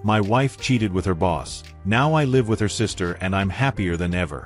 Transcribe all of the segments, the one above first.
My wife cheated with her boss. Now I live with her sister and I'm happier than ever.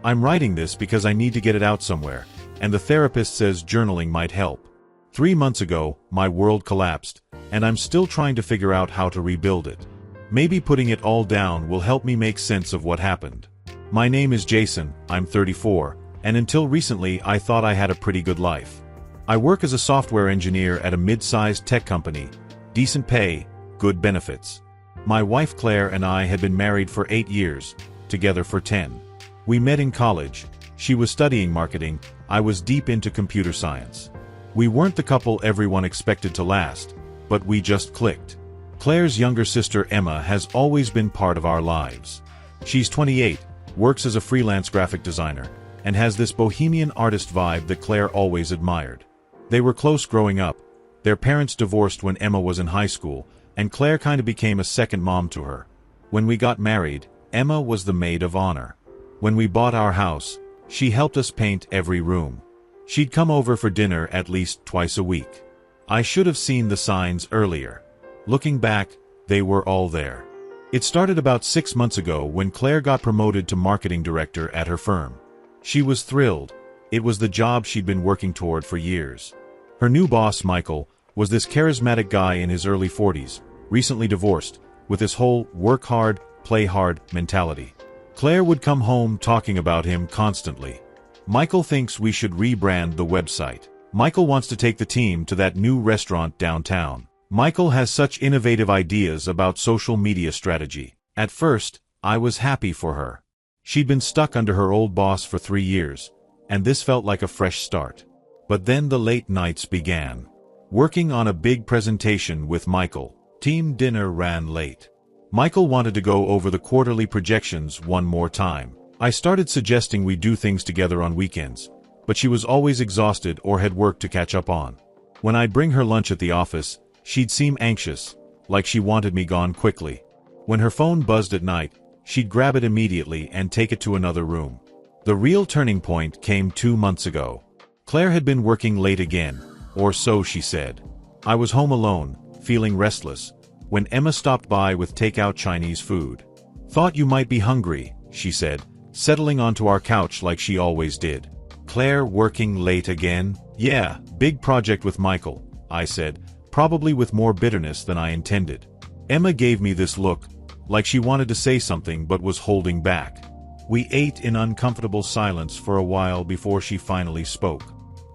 I'm writing this because I need to get it out somewhere, and the therapist says journaling might help. 3 months ago, my world collapsed, and I'm still trying to figure out how to rebuild it. Maybe putting it all down will help me make sense of what happened. My name is Jason, I'm 34, and until recently I thought I had a pretty good life. I work as a software engineer at a mid-sized tech company, decent pay, good benefits. My wife Claire and I had been married for 8 years, together for 10. We met in college. She was studying marketing, I was deep into computer science. We weren't the couple everyone expected to last, but we just clicked. Claire's younger sister Emma has always been part of our lives. She's 28, works as a freelance graphic designer, and has this bohemian artist vibe that Claire always admired. They were close growing up. Their parents divorced when Emma was in high school, and Claire kind of became a second mom to her. When we got married, Emma was the maid of honor. When we bought our house, she helped us paint every room. She'd come over for dinner at least twice a week. I should have seen the signs earlier. Looking back, they were all there. It started about 6 months ago when Claire got promoted to marketing director at her firm. She was thrilled. It was the job she'd been working toward for years. Her new boss, Michael, was this charismatic guy in his early 40s, recently divorced, with his whole work hard, play hard mentality. Claire would come home talking about him constantly. Michael thinks we should rebrand the website. Michael wants to take the team to that new restaurant downtown. Michael has such innovative ideas about social media strategy. At first, I was happy for her. She'd been stuck under her old boss for 3 years, and this felt like a fresh start. But then the late nights began. Working on a big presentation with Michael, team dinner ran late. Michael wanted to go over the quarterly projections one more time. I started suggesting we do things together on weekends, but she was always exhausted or had work to catch up on. When I'd bring her lunch at the office, she'd seem anxious, like she wanted me gone quickly. When her phone buzzed at night, she'd grab it immediately and take it to another room. The real turning point came 2 months ago. Claire had been working late again, or so she said. I was home alone, feeling restless, when Emma stopped by with takeout Chinese food. Thought you might be hungry, she said, settling onto our couch like she always did. Claire working late again? Yeah, big project with Michael, I said, probably with more bitterness than I intended. Emma gave me this look, like she wanted to say something but was holding back. We ate in uncomfortable silence for a while before she finally spoke.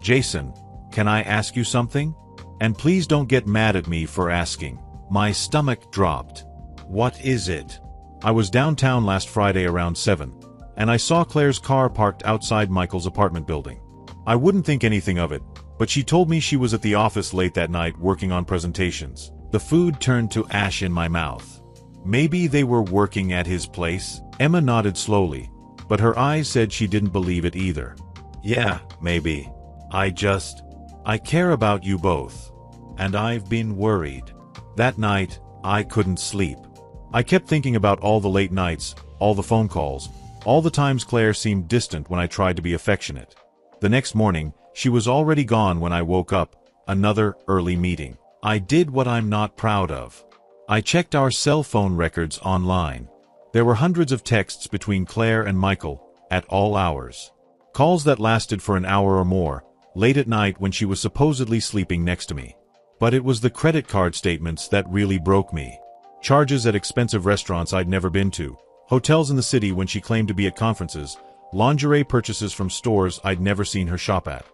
Jason, can I ask you something? And please don't get mad at me for asking. My stomach dropped. What is it? I was downtown last Friday around 7, and I saw Claire's car parked outside Michael's apartment building. I wouldn't think anything of it, but she told me she was at the office late that night working on presentations. The food turned to ash in my mouth. Maybe they were working at his place? Emma nodded slowly, but her eyes said she didn't believe it either. Yeah, maybe. I care about you both. And I've been worried. That night, I couldn't sleep. I kept thinking about all the late nights, all the phone calls, all the times Claire seemed distant when I tried to be affectionate. The next morning, she was already gone when I woke up, another early meeting. I did what I'm not proud of. I checked our cell phone records online. There were hundreds of texts between Claire and Michael, at all hours. Calls that lasted for an hour or more, late at night when she was supposedly sleeping next to me. But it was the credit card statements that really broke me. Charges at expensive restaurants I'd never been to, hotels in the city when she claimed to be at conferences, lingerie purchases from stores I'd never seen her shop at.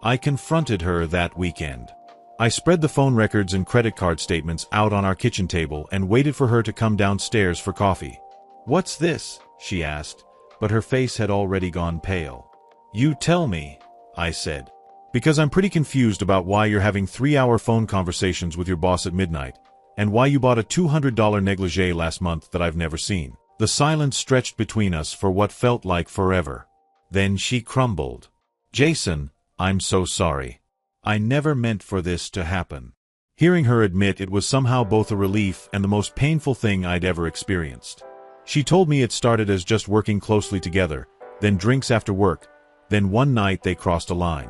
I confronted her that weekend. I spread the phone records and credit card statements out on our kitchen table and waited for her to come downstairs for coffee. What's this? She asked, but her face had already gone pale. You tell me, I said. Because I'm pretty confused about why you're having 3-hour phone conversations with your boss at midnight, and why you bought a $200 negligee last month that I've never seen. The silence stretched between us for what felt like forever. Then she crumbled. Jason, I'm so sorry. I never meant for this to happen. Hearing her admit it was somehow both a relief and the most painful thing I'd ever experienced. She told me it started as just working closely together, then drinks after work, then one night they crossed a line.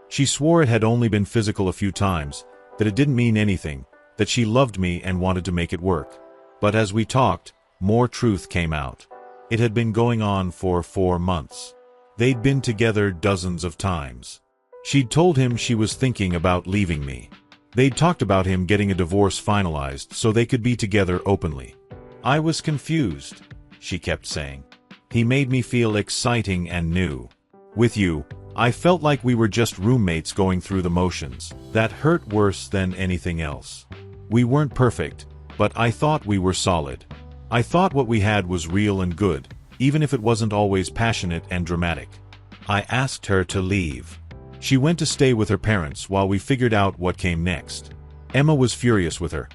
She swore it had only been physical a few times, that it didn't mean anything, that she loved me and wanted to make it work. But as we talked, more truth came out. It had been going on for 4 months. They'd been together dozens of times. She'd told him she was thinking about leaving me. They'd talked about him getting a divorce finalized so they could be together openly. I was confused, she kept saying. He made me feel exciting and new. With you, I felt like we were just roommates going through the motions. That hurt worse than anything else. We weren't perfect, but I thought we were solid. I thought what we had was real and good, even if it wasn't always passionate and dramatic. I asked her to leave. She went to stay with her parents while we figured out what came next. Emma was furious with her.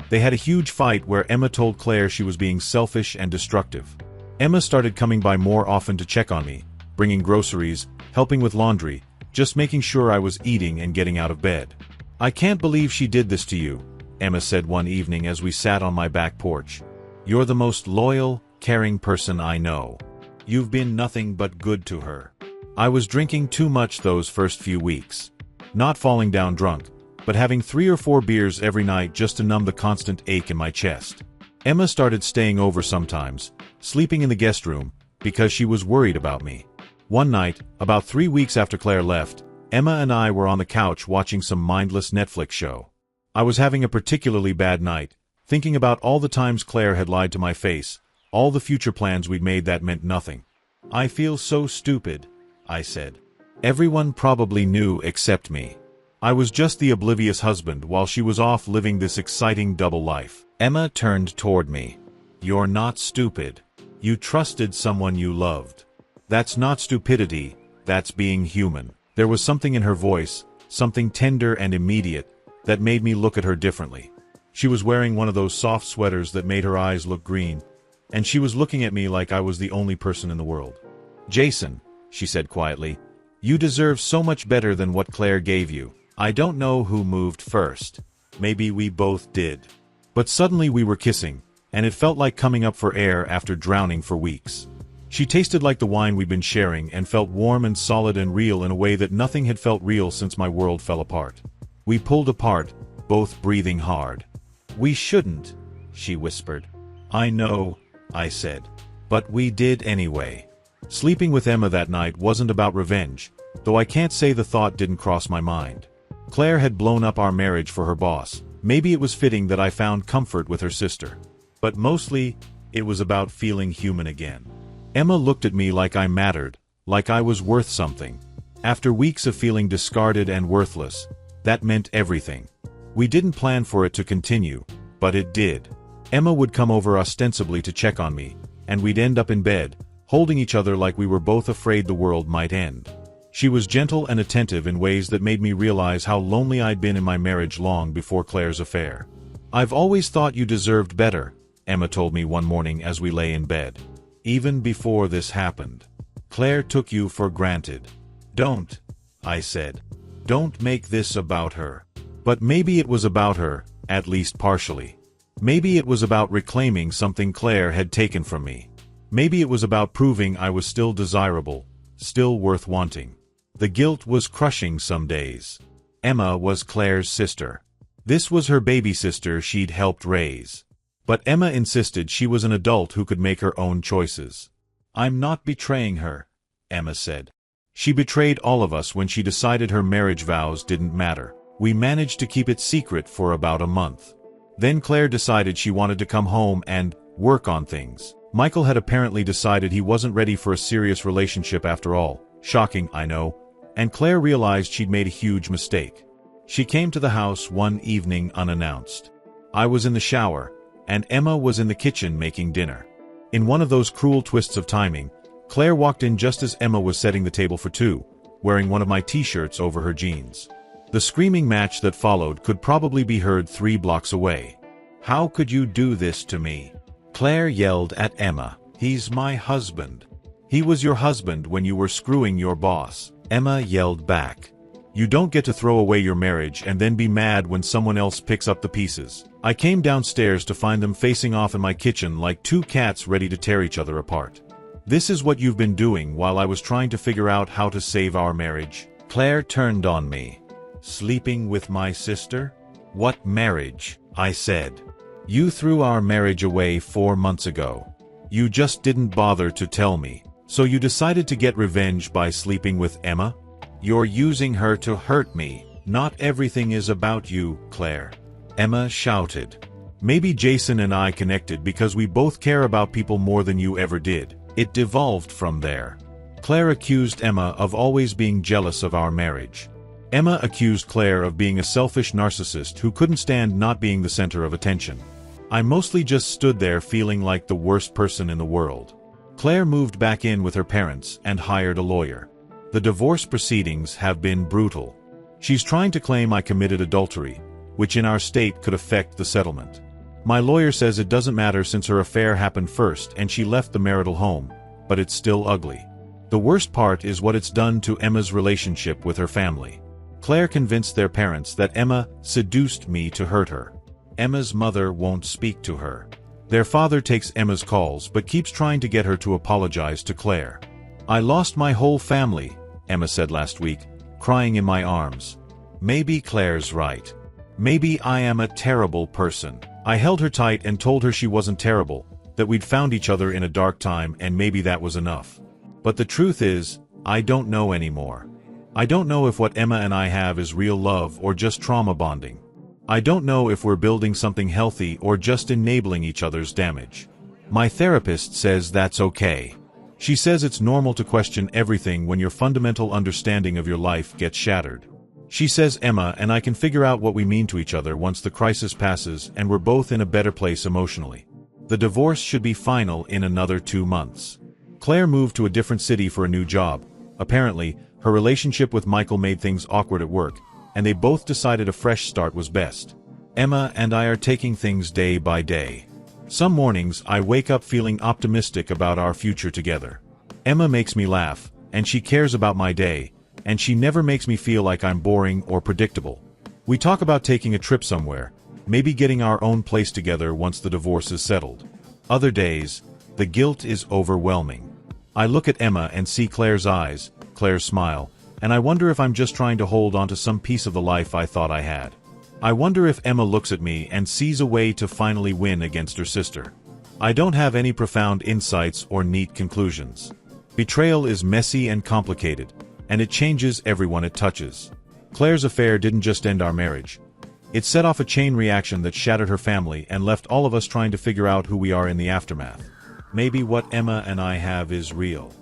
They had a huge fight where Emma told Claire she was being selfish and destructive. Emma started coming by more often to check on me, bringing groceries, helping with laundry, just making sure I was eating and getting out of bed. "I can't believe she did this to you," Emma said one evening as we sat on my back porch. "You're the most loyal, caring person I know. You've been nothing but good to her." I was drinking too much those first few weeks. Not falling down drunk, but having 3 or 4 beers every night just to numb the constant ache in my chest. Emma started staying over sometimes, sleeping in the guest room, because she was worried about me. One night, about 3 weeks after Claire left, Emma and I were on the couch watching some mindless Netflix show. I was having a particularly bad night, thinking about all the times Claire had lied to my face, all the future plans we'd made that meant nothing. "I feel so stupid," I said. "Everyone probably knew except me. I was just the oblivious husband while she was off living this exciting double life." Emma turned toward me. "You're not stupid. You trusted someone you loved. That's not stupidity, that's being human." There was something in her voice, something tender and immediate, that made me look at her differently. She was wearing one of those soft sweaters that made her eyes look green, and she was looking at me like I was the only person in the world. "Jason," she said quietly, "you deserve so much better than what Claire gave you. I don't know who moved first. Maybe we both did. But suddenly we were kissing, and it felt like coming up for air after drowning for weeks. She tasted like the wine we'd been sharing and felt warm and solid and real in a way that nothing had felt real since my world fell apart. We pulled apart, both breathing hard. "We shouldn't," she whispered. "I know," I said. "But we did anyway." Sleeping with Emma that night wasn't about revenge, though I can't say the thought didn't cross my mind. Claire had blown up our marriage for her boss. Maybe it was fitting that I found comfort with her sister. But mostly, it was about feeling human again. Emma looked at me like I mattered, like I was worth something. After weeks of feeling discarded and worthless, that meant everything. We didn't plan for it to continue, but it did. Emma would come over ostensibly to check on me, and we'd end up in bed, holding each other like we were both afraid the world might end. She was gentle and attentive in ways that made me realize how lonely I'd been in my marriage long before Claire's affair. "I've always thought you deserved better," Emma told me one morning as we lay in bed. "Even before this happened. Claire took you for granted." "Don't," I said. "Don't make this about her." But maybe it was about her, at least partially. Maybe it was about reclaiming something Claire had taken from me. Maybe it was about proving I was still desirable, still worth wanting. The guilt was crushing some days. Emma was Claire's sister. This was her baby sister she'd helped raise. But Emma insisted she was an adult who could make her own choices. "I'm not betraying her," Emma said. "She betrayed all of us when she decided her marriage vows didn't matter. We managed to keep it secret for about a month. Then Claire decided she wanted to come home and work on things. Michael had apparently decided he wasn't ready for a serious relationship after all. Shocking, I know. And Claire realized she'd made a huge mistake. She came to the house one evening unannounced. I was in the shower, and Emma was in the kitchen making dinner. In one of those cruel twists of timing, Claire walked in just as Emma was setting the table for two, wearing one of my t-shirts over her jeans. The screaming match that followed could probably be heard 3 blocks away. "How could you do this to me?" Claire yelled at Emma. "He's my husband." "He was your husband when you were screwing your boss," Emma yelled back. "You don't get to throw away your marriage and then be mad when someone else picks up the pieces." I came downstairs to find them facing off in my kitchen like 2 cats ready to tear each other apart. "This is what you've been doing while I was trying to figure out how to save our marriage." Claire turned on me. "Sleeping with my sister? What marriage?" I said. You threw our marriage away 4 months ago. You just didn't bother to tell me. So you decided to get revenge by sleeping with Emma? You're using her to hurt me. Not everything is about you, Claire. Emma shouted. Maybe Jason and I connected because we both care about people more than you ever did. It devolved from there. Claire accused Emma of always being jealous of our marriage. Emma accused Claire of being a selfish narcissist who couldn't stand not being the center of attention. I mostly just stood there feeling like the worst person in the world. Claire moved back in with her parents and hired a lawyer. The divorce proceedings have been brutal. She's trying to claim I committed adultery, which in our state could affect the settlement. My lawyer says it doesn't matter since her affair happened first and she left the marital home, but it's still ugly. The worst part is what it's done to Emma's relationship with her family. Claire convinced their parents that Emma seduced me to hurt her. Emma's mother won't speak to her. Their father takes Emma's calls but keeps trying to get her to apologize to Claire. I lost my whole family, Emma said last week, crying in my arms. Maybe Claire's right. Maybe I am a terrible person. I held her tight and told her she wasn't terrible, that we'd found each other in a dark time and maybe that was enough. But the truth is, I don't know anymore. I don't know if what Emma and I have is real love or just trauma bonding. I don't know if we're building something healthy or just enabling each other's damage. My therapist says that's okay. She says it's normal to question everything when your fundamental understanding of your life gets shattered. She says Emma and I can figure out what we mean to each other once the crisis passes and we're both in a better place emotionally. The divorce should be final in another 2 months. Claire moved to a different city for a new job. Apparently, her relationship with Michael made things awkward at work, and they both decided a fresh start was best. Emma and I are taking things day by day. Some mornings I wake up feeling optimistic about our future together. Emma makes me laugh, and she cares about my day, and she never makes me feel like I'm boring or predictable. We talk about taking a trip somewhere, maybe getting our own place together once the divorce is settled. Other days, the guilt is overwhelming. I look at Emma and see Claire's eyes, Claire's smile, and I wonder if I'm just trying to hold on to some piece of the life I thought I had. I wonder if Emma looks at me and sees a way to finally win against her sister. I don't have any profound insights or neat conclusions. Betrayal is messy and complicated, and it changes everyone it touches. Claire's affair didn't just end our marriage. It set off a chain reaction that shattered her family and left all of us trying to figure out who we are in the aftermath. Maybe what Emma and I have is real.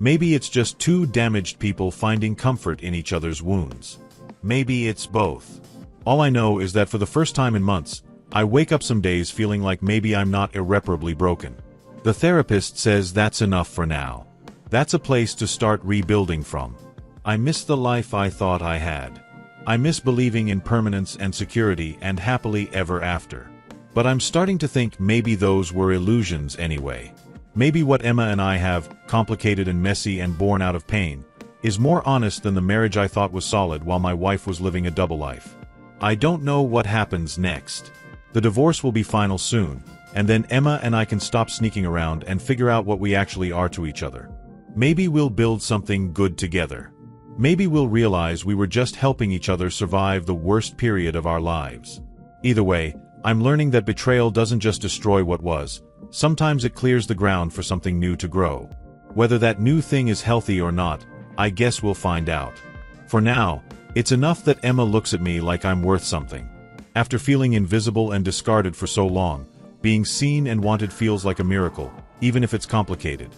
Maybe it's just two damaged people finding comfort in each other's wounds. Maybe it's both. All I know is that for the first time in months, I wake up some days feeling like maybe I'm not irreparably broken. The therapist says that's enough for now. That's a place to start rebuilding from. I miss the life I thought I had. I miss believing in permanence and security and happily ever after. But I'm starting to think maybe those were illusions anyway. Maybe what Emma and I have, complicated and messy and born out of pain, is more honest than the marriage I thought was solid while my wife was living a double life. I don't know what happens next. The divorce will be final soon, and then Emma and I can stop sneaking around and figure out what we actually are to each other. Maybe we'll build something good together. Maybe we'll realize we were just helping each other survive the worst period of our lives. Either way, I'm learning that betrayal doesn't just destroy what was, sometimes it clears the ground for something new to grow. Whether that new thing is healthy or not, I guess we'll find out. For now, it's enough that Emma looks at me like I'm worth something. After feeling invisible and discarded for so long, being seen and wanted feels like a miracle, even if it's complicated.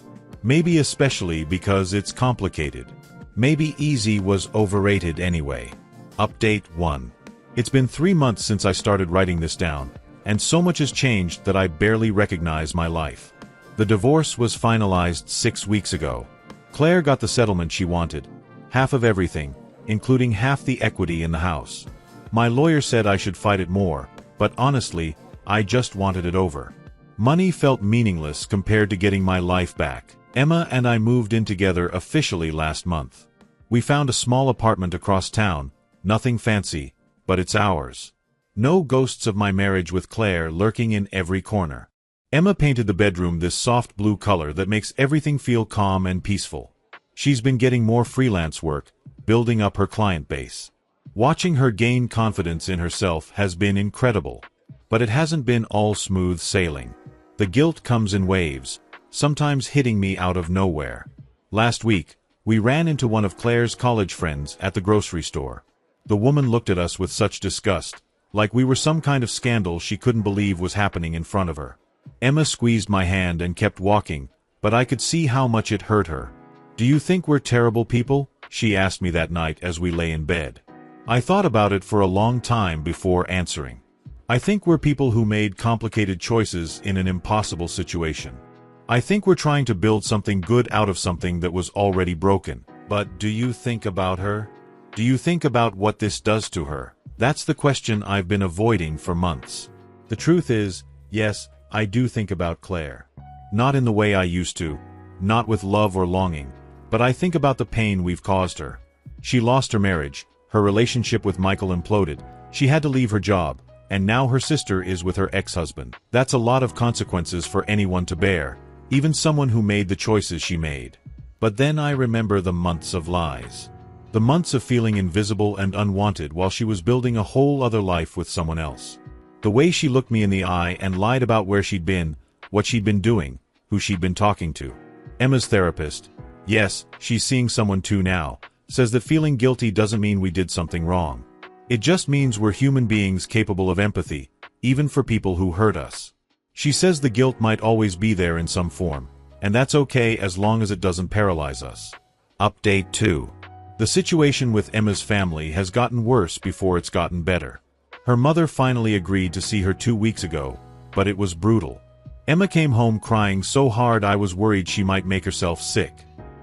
Maybe especially because it's complicated. Maybe easy was overrated anyway. Update 1. It's been 3 months since I started writing this down, and so much has changed that I barely recognize my life. The divorce was finalized 6 weeks ago. Claire got the settlement she wanted, half of everything, including half the equity in the house. My lawyer said I should fight it more, but honestly, I just wanted it over. Money felt meaningless compared to getting my life back. Emma and I moved in together officially last month. We found a small apartment across town, nothing fancy, but it's ours. No ghosts of my marriage with Claire lurking in every corner. Emma painted the bedroom this soft blue color that makes everything feel calm and peaceful. She's been getting more freelance work, building up her client base. Watching her gain confidence in herself has been incredible. But it hasn't been all smooth sailing. The guilt comes in waves, sometimes hitting me out of nowhere. Last week, we ran into one of Claire's college friends at the grocery store. The woman looked at us with such disgust, like we were some kind of scandal she couldn't believe was happening in front of her. Emma squeezed my hand and kept walking, but I could see how much it hurt her. "Do you think we're terrible people?" she asked me that night as we lay in bed. I thought about it for a long time before answering. I think we're people who made complicated choices in an impossible situation. I think we're trying to build something good out of something that was already broken. But do you think about her? Do you think about what this does to her? That's the question I've been avoiding for months. The truth is, yes, I do think about Claire. Not in the way I used to, not with love or longing, but I think about the pain we've caused her. She lost her marriage, her relationship with Michael imploded, she had to leave her job, and now her sister is with her ex-husband. That's a lot of consequences for anyone to bear, even someone who made the choices she made. But then I remember the months of lies. The months of feeling invisible and unwanted while she was building a whole other life with someone else. The way she looked me in the eye and lied about where she'd been, what she'd been doing, who she'd been talking to. Emma's therapist, yes, she's seeing someone too now, says that feeling guilty doesn't mean we did something wrong. It just means we're human beings capable of empathy, even for people who hurt us. She says the guilt might always be there in some form, and that's okay as long as it doesn't paralyze us. Update 2. The situation with Emma's family has gotten worse before it's gotten better. Her mother finally agreed to see her 2 weeks ago, but it was brutal. Emma came home crying so hard I was worried she might make herself sick.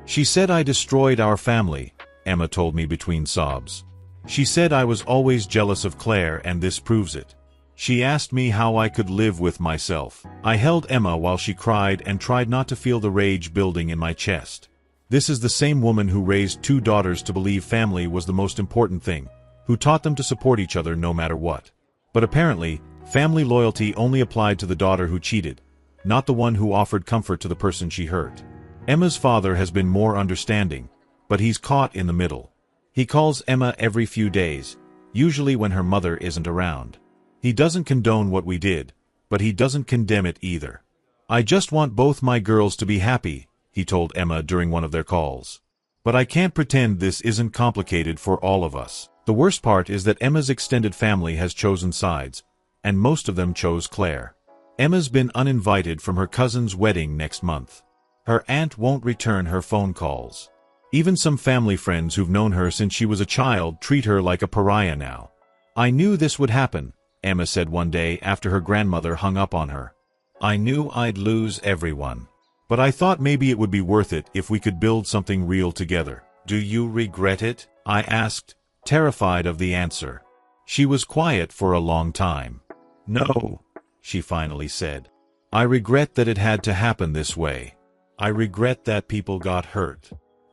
"She said I destroyed our family," Emma told me between sobs. "She said I was always jealous of Claire and this proves it. She asked me how I could live with myself." I held Emma while she cried and tried not to feel the rage building in my chest. This is the same woman who raised 2 daughters to believe family was the most important thing, who taught them to support each other no matter what. But apparently, family loyalty only applied to the daughter who cheated, not the one who offered comfort to the person she hurt. Emma's father has been more understanding, but he's caught in the middle. He calls Emma every few days, usually when her mother isn't around. He doesn't condone what we did, but he doesn't condemn it either. "I just want both my girls to be happy," he told Emma during one of their calls. "But I can't pretend this isn't complicated for all of us." The worst part is that Emma's extended family has chosen sides, and most of them chose Claire. Emma's been uninvited from her cousin's wedding next month. Her aunt won't return her phone calls. Even some family friends who've known her since she was a child treat her like a pariah now. "I knew this would happen," Emma said one day after her grandmother hung up on her. "I knew I'd lose everyone. But I thought maybe it would be worth it if we could build something real together." "Do you regret it?" I asked, terrified of the answer. She was quiet for a long time. "No," she finally said. "I regret that it had to happen this way. I regret that people got hurt.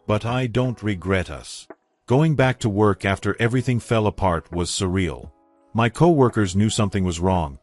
But I don't regret us." Going back to work after everything fell apart was surreal. My co-workers knew something was wrong.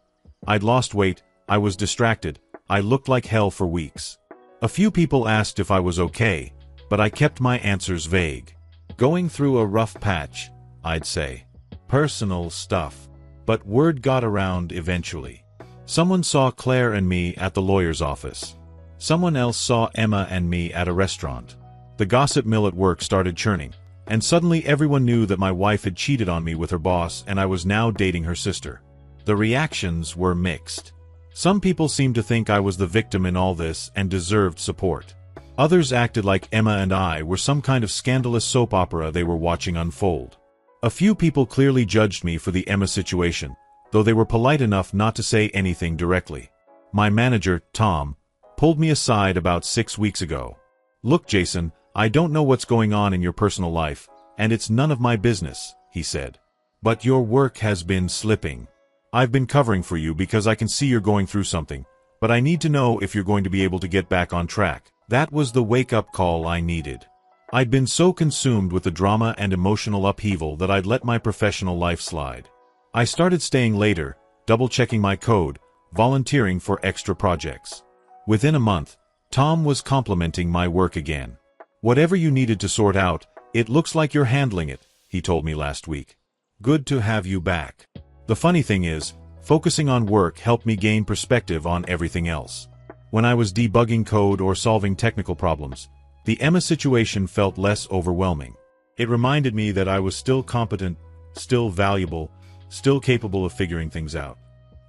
I'd lost weight, I was distracted, I looked like hell for weeks. A few people asked if I was okay, but I kept my answers vague. "Going through a rough patch," I'd say. "Personal stuff." But word got around eventually. Someone saw Claire and me at the lawyer's office. Someone else saw Emma and me at a restaurant. The gossip mill at work started churning, and suddenly everyone knew that my wife had cheated on me with her boss and I was now dating her sister. The reactions were mixed. Some people seemed to think I was the victim in all this and deserved support. Others acted like Emma and I were some kind of scandalous soap opera they were watching unfold. A few people clearly judged me for the Emma situation, though they were polite enough not to say anything directly. My manager, Tom, pulled me aside about 6 weeks ago. "Look, Jason, I don't know what's going on in your personal life, and it's none of my business," he said. "But your work has been slipping. I've been covering for you because I can see you're going through something, but I need to know if you're going to be able to get back on track." That was the wake-up call I needed. I'd been so consumed with the drama and emotional upheaval that I'd let my professional life slide. I started staying later, double-checking my code, volunteering for extra projects. Within a month, Tom was complimenting my work again. "Whatever you needed to sort out, it looks like you're handling it," he told me last week. "Good to have you back." The funny thing is, Focusing on work helped me gain perspective on everything else. When I was debugging code or solving technical problems, the Emma situation felt less overwhelming. It reminded me that I was still competent, still valuable, still capable of figuring things out.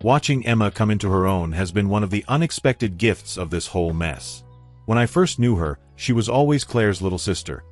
Watching Emma come into her own has been one of the unexpected gifts of this whole mess. When I first knew her, she was always Claire's little sister.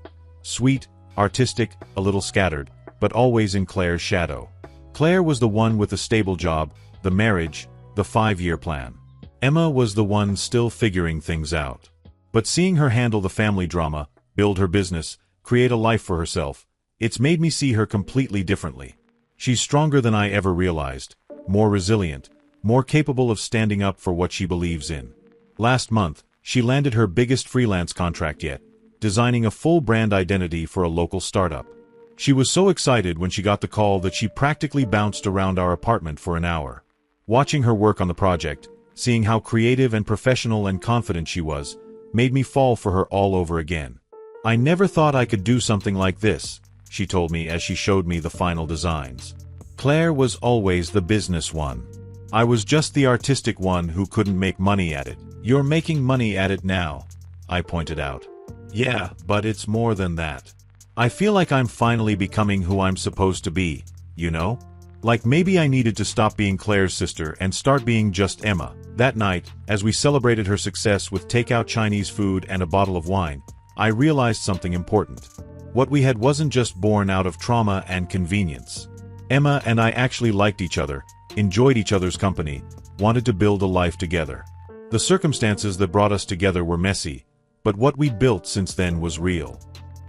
Sweet, artistic, a little scattered, but always in Claire's shadow. Claire was the one with the stable job, the marriage, the 5-year plan. Emma was the one still figuring things out. But seeing her handle the family drama, build her business, create a life for herself, it's made me see her completely differently. She's stronger than I ever realized, more resilient, more capable of standing up for what she believes in. Last month, she landed her biggest freelance contract yet, designing a full brand identity for a local startup. She was so excited when she got the call that she practically bounced around our apartment for an hour. Watching her work on the project, seeing how creative and professional and confident she was, made me fall for her all over again. "I never thought I could do something like this," she told me as she showed me the final designs. "Claire was always the business one. I was just the artistic one who couldn't make money at it." "You're making money at it now," I pointed out. "Yeah, but it's more than that. I feel like I'm finally becoming who I'm supposed to be, you know? Like maybe I needed to stop being Claire's sister and start being just Emma." That night, as we celebrated her success with takeout Chinese food and a bottle of wine, I realized something important. What we had wasn't just born out of trauma and convenience. Emma and I actually liked each other, enjoyed each other's company, wanted to build a life together. The circumstances that brought us together were messy, but what we built since then was real.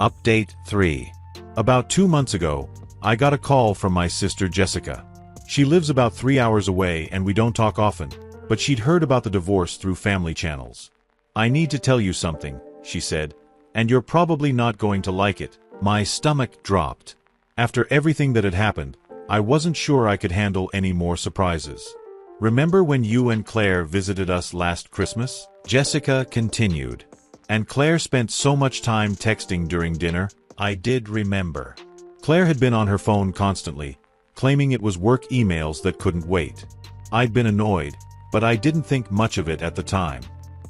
Update 3. About 2 months ago, I got a call from my sister Jessica. She lives about 3 hours away and we don't talk often, but she'd heard about the divorce through family channels. "I need to tell you something," she said, "and you're probably not going to like it." My stomach dropped. After everything that had happened, I wasn't sure I could handle any more surprises. "Remember when you and Claire visited us last Christmas?" Jessica continued. "And Claire spent so much time texting during dinner?" I did remember. Claire had been on her phone constantly, claiming it was work emails that couldn't wait. I'd been annoyed, but I didn't think much of it at the time.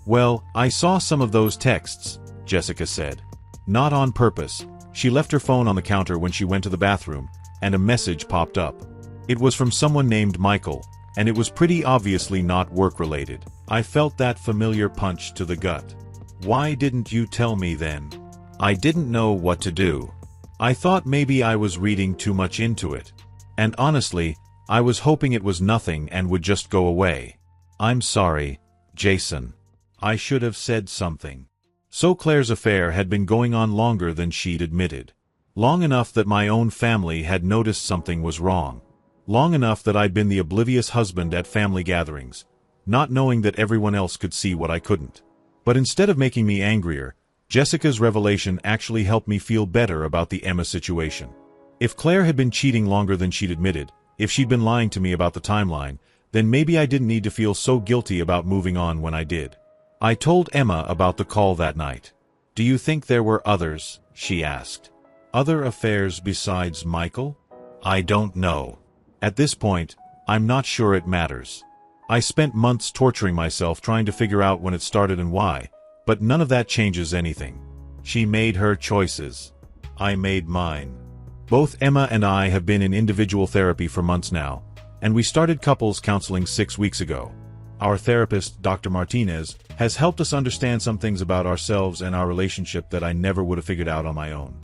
"Well, I saw some of those texts," Jessica said. "Not on purpose." She left her phone on the counter when she went to the bathroom, and a message popped up. It was from someone named Michael, and it was pretty obviously not work-related. I felt that familiar punch to the gut. "Why didn't you tell me then?" I didn't know what to do. I thought maybe I was reading too much into it. And honestly, I was hoping it was nothing and would just go away. "I'm sorry, Jason. I should have said something." So Claire's affair had been going on longer than she'd admitted. Long enough that my own family had noticed something was wrong. Long enough that I'd been the oblivious husband at family gatherings, not knowing that everyone else could see what I couldn't. But instead of making me angrier, Jessica's revelation actually helped me feel better about the Emma situation. If Claire had been cheating longer than she'd admitted, if she'd been lying to me about the timeline, then maybe I didn't need to feel so guilty about moving on when I did. I told Emma about the call that night. "Do you think there were others?" she asked. "Other affairs besides Michael?" "I don't know. At this point, I'm not sure it matters. I spent months torturing myself trying to figure out when it started and why, but none of that changes anything. She made her choices. I made mine." Both Emma and I have been in individual therapy for months now, and we started couples counseling 6 weeks ago. Our therapist, Dr. Martinez, has helped us understand some things about ourselves and our relationship that I never would have figured out on my own.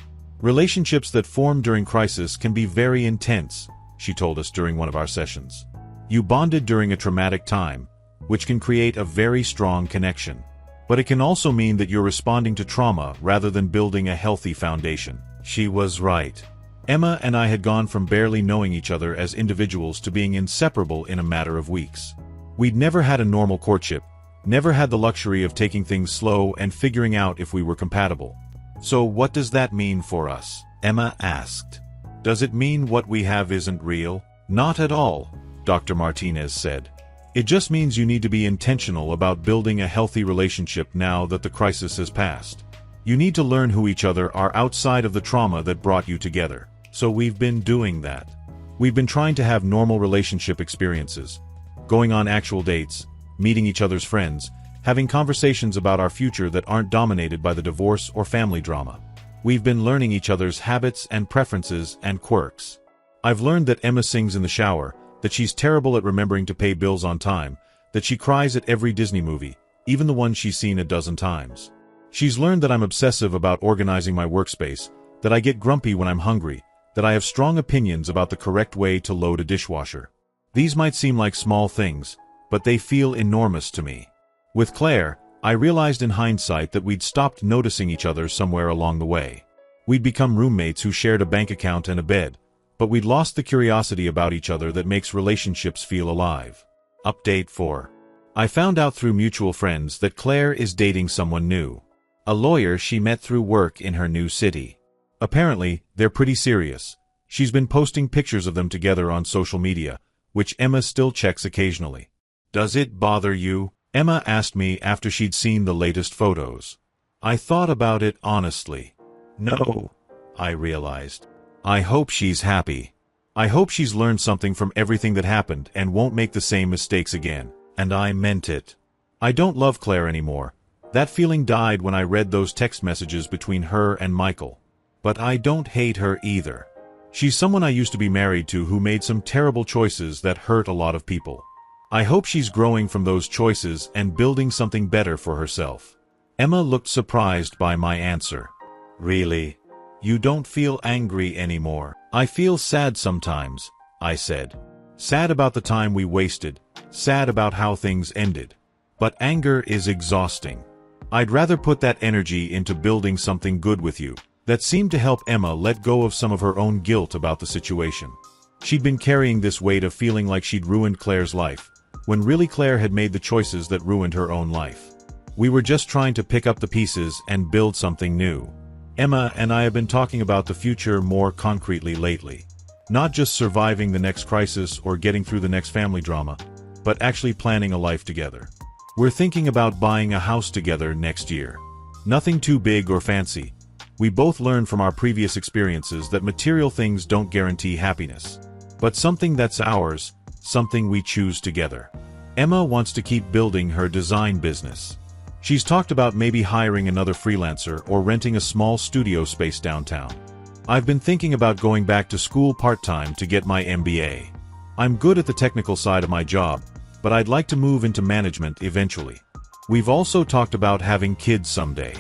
"Relationships that form during crisis can be very intense," she told us during one of our sessions. "You bonded during a traumatic time, which can create a very strong connection. But it can also mean that you're responding to trauma rather than building a healthy foundation." She was right. Emma and I had gone from barely knowing each other as individuals to being inseparable in a matter of weeks. We'd never had a normal courtship, never had the luxury of taking things slow and figuring out if we were compatible. "So what does that mean for us?" Emma asked. "Does it mean what we have isn't real?" "Not at all," Dr. Martinez said. "It just means you need to be intentional about building a healthy relationship now that the crisis has passed. You need to learn who each other are outside of the trauma that brought you together." So we've been doing that. We've been trying to have normal relationship experiences, going on actual dates, meeting each other's friends, having conversations about our future that aren't dominated by the divorce or family drama. We've been learning each other's habits and preferences and quirks. I've learned that Emma sings in the shower, that she's terrible at remembering to pay bills on time, that she cries at every Disney movie, even the ones she's seen a dozen times. She's learned that I'm obsessive about organizing my workspace, that I get grumpy when I'm hungry, that I have strong opinions about the correct way to load a dishwasher. These might seem like small things, but they feel enormous to me. With Claire, I realized in hindsight that we'd stopped noticing each other somewhere along the way. We'd become roommates who shared a bank account and a bed, but we'd lost the curiosity about each other that makes relationships feel alive. Update 4. I found out through mutual friends that Claire is dating someone new. A lawyer she met through work in her new city. Apparently, they're pretty serious. She's been posting pictures of them together on social media, which Emma still checks occasionally. "Does it bother you?" Emma asked me after she'd seen the latest photos. I thought about it honestly. No, I realized. I hope she's happy. I hope she's learned something from everything that happened and won't make the same mistakes again. And I meant it. I don't love Claire anymore. That feeling died when I read those text messages between her and Michael. But I don't hate her either. She's someone I used to be married to who made some terrible choices that hurt a lot of people. I hope she's growing from those choices and building something better for herself. Emma looked surprised by my answer. Really? You don't feel angry anymore? I feel sad sometimes, I said. Sad about the time we wasted, sad about how things ended. But anger is exhausting. I'd rather put that energy into building something good with you. That seemed to help Emma let go of some of her own guilt about the situation. She'd been carrying this weight of feeling like she'd ruined Claire's life, when really Claire had made the choices that ruined her own life. We were just trying to pick up the pieces and build something new. Emma and I have been talking about the future more concretely lately. Not just surviving the next crisis or getting through the next family drama, but actually planning a life together. We're thinking about buying a house together next year. Nothing too big or fancy. We both learned from our previous experiences that material things don't guarantee happiness. But something that's ours, something we choose together. Emma wants to keep building her design business. She's talked about maybe hiring another freelancer or renting a small studio space downtown. I've been thinking about going back to school part-time to get my MBA. I'm good at the technical side of my job, but I'd like to move into management eventually. We've also talked about having kids someday.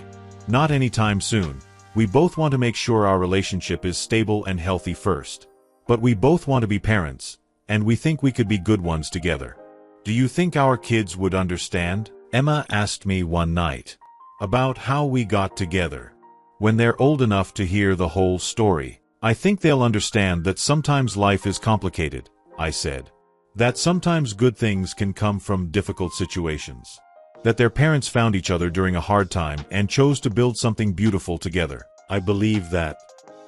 Not anytime soon. We both want to make sure our relationship is stable and healthy first. But we both want to be parents, and we think we could be good ones together. Do you think our kids would understand? Emma asked me one night about how we got together. When they're old enough to hear the whole story, I think they'll understand that sometimes life is complicated, I said. That sometimes good things can come from difficult situations. That their parents found each other during a hard time and chose to build something beautiful together. I believe that.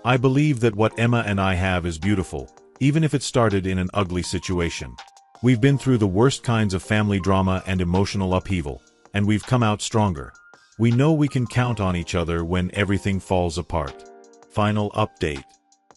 I believe that what Emma and I have is beautiful, even if it started in an ugly situation. We've been through the worst kinds of family drama and emotional upheaval, and we've come out stronger. We know we can count on each other when everything falls apart. Final update.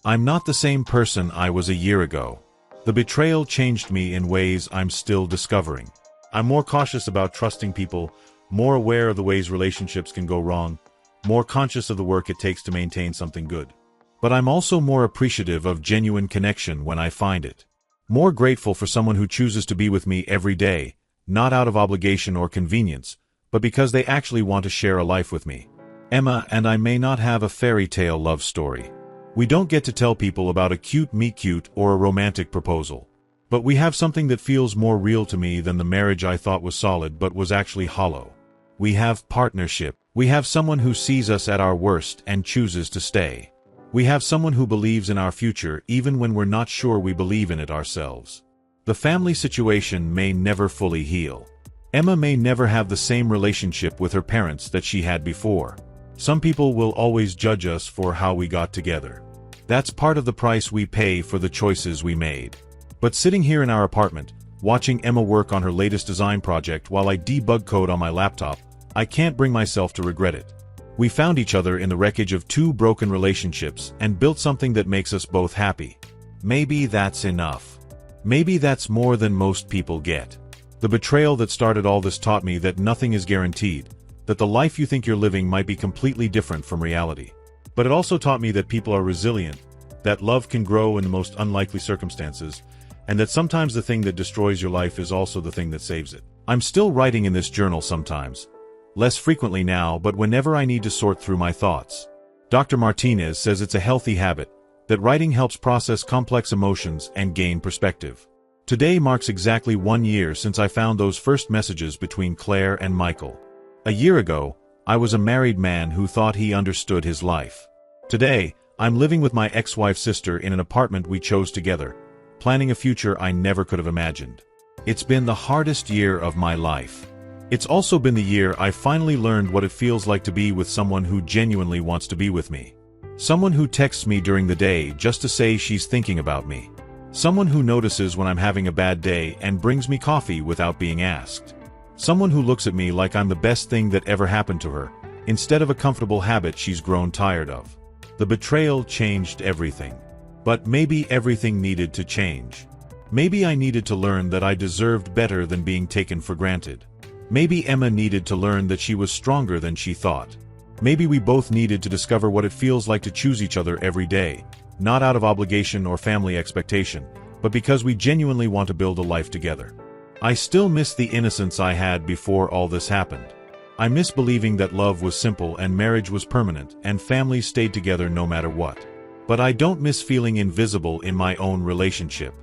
I'm not the same person I was a year ago. The betrayal changed me in ways I'm still discovering. I'm more cautious about trusting people, more aware of the ways relationships can go wrong, more conscious of the work it takes to maintain something good. But I'm also more appreciative of genuine connection when I find it. More grateful for someone who chooses to be with me every day, not out of obligation or convenience, but because they actually want to share a life with me. Emma and I may not have a fairy tale love story. We don't get to tell people about a cute meet-cute or a romantic proposal. But we have something that feels more real to me than the marriage I thought was solid but was actually hollow. We have partnership. We have someone who sees us at our worst and chooses to stay. We have someone who believes in our future even when we're not sure we believe in it ourselves. The family situation may never fully heal. Emma may never have the same relationship with her parents that she had before. Some people will always judge us for how we got together. That's part of the price we pay for the choices we made. But sitting here in our apartment, watching Emma work on her latest design project while I debug code on my laptop, I can't bring myself to regret it. We found each other in the wreckage of two broken relationships and built something that makes us both happy. Maybe that's enough. Maybe that's more than most people get. The betrayal that started all this taught me that nothing is guaranteed, that the life you think you're living might be completely different from reality. But it also taught me that people are resilient, that love can grow in the most unlikely circumstances, and that sometimes the thing that destroys your life is also the thing that saves it. I'm still writing in this journal sometimes. Less frequently now, but whenever I need to sort through my thoughts. Dr. Martinez says it's a healthy habit, that writing helps process complex emotions and gain perspective. Today marks exactly 1 year since I found those first messages between Claire and Michael. A year ago, I was a married man who thought he understood his life. Today, I'm living with my ex-wife's sister in an apartment we chose together, planning a future I never could have imagined. It's been the hardest year of my life. It's also been the year I finally learned what it feels like to be with someone who genuinely wants to be with me. Someone who texts me during the day just to say she's thinking about me. Someone who notices when I'm having a bad day and brings me coffee without being asked. Someone who looks at me like I'm the best thing that ever happened to her, instead of a comfortable habit she's grown tired of. The betrayal changed everything. But maybe everything needed to change. Maybe I needed to learn that I deserved better than being taken for granted. Maybe Emma needed to learn that she was stronger than she thought. Maybe we both needed to discover what it feels like to choose each other every day, not out of obligation or family expectation, but because we genuinely want to build a life together. I still miss the innocence I had before all this happened. I miss believing that love was simple and marriage was permanent and families stayed together no matter what. But I don't miss feeling invisible in my own relationship.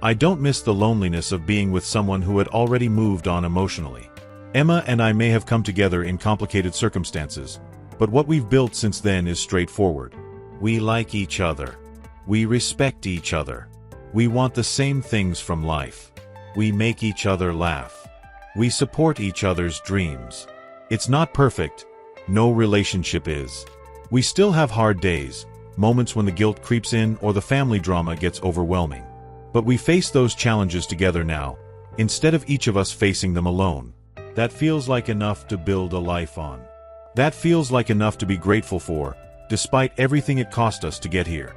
I don't miss the loneliness of being with someone who had already moved on emotionally. Emma and I may have come together in complicated circumstances, but what we've built since then is straightforward. We like each other. We respect each other. We want the same things from life. We make each other laugh. We support each other's dreams. It's not perfect. No relationship is. We still have hard days, moments when the guilt creeps in or the family drama gets overwhelming. But we face those challenges together now, instead of each of us facing them alone. That feels like enough to build a life on. That feels like enough to be grateful for, despite everything it cost us to get here.